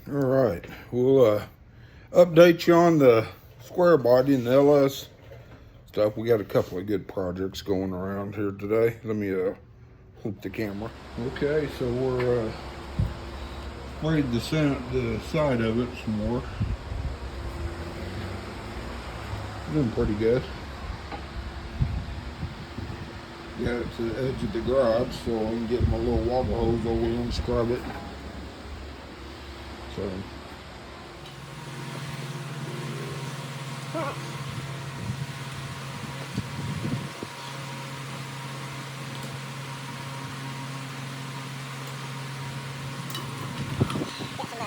All right, we'll update you on the square body and the LS stuff. We got a couple of good projects going around here today. Let me flip the camera. Okay, so we're sprayed the side of it some more. Doing pretty good. Got it to the edge of the garage, so I can get my little water hose over here and scrub it. So.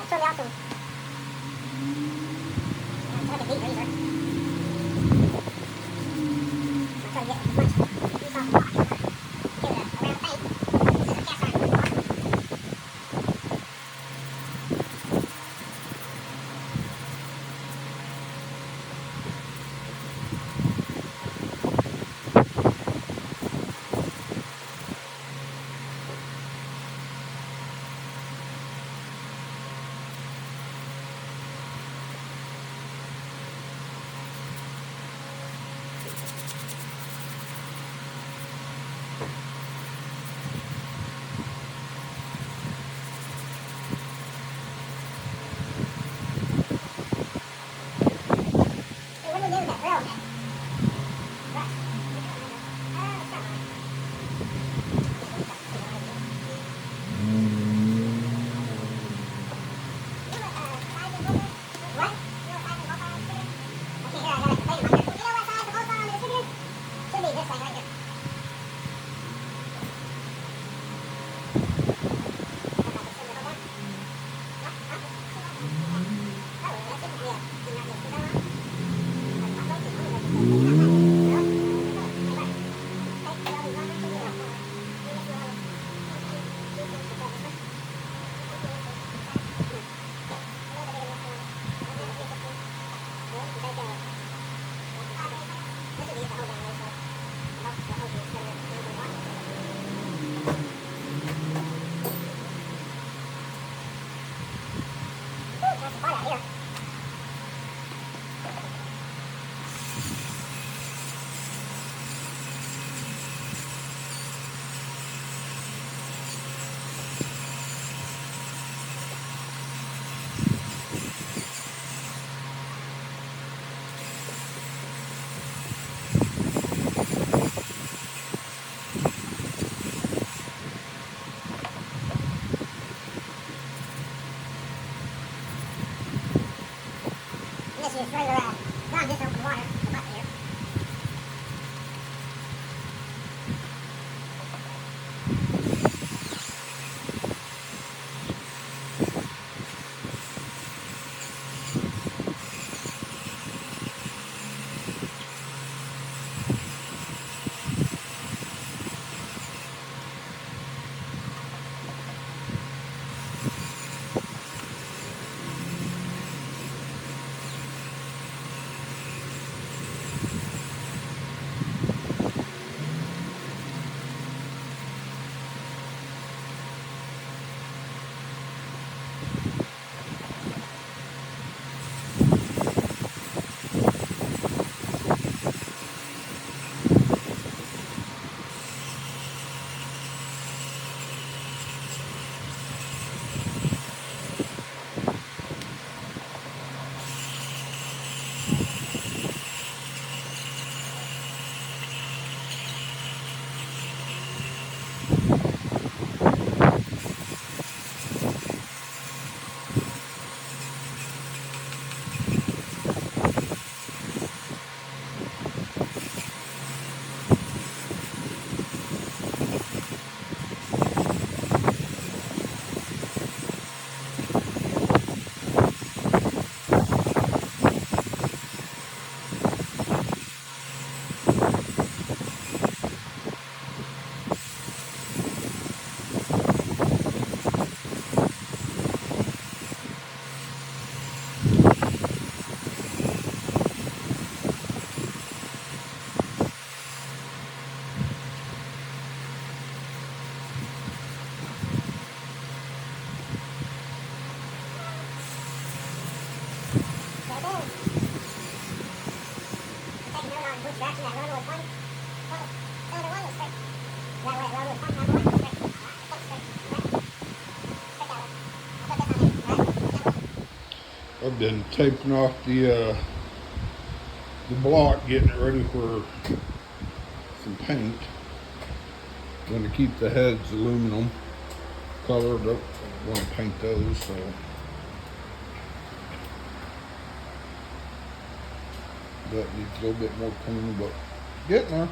Turn me off some. Like a deep freezer. I'm trying to get as much juice off the rock. Give it a round thing. This is a cast iron rock. This is further down this open water, the bucket here. I've been taping off the block, getting it ready for some paint. I'm going to keep the heads aluminum color. Don't want to paint those, so. That needs a little bit more cleaning, but getting there.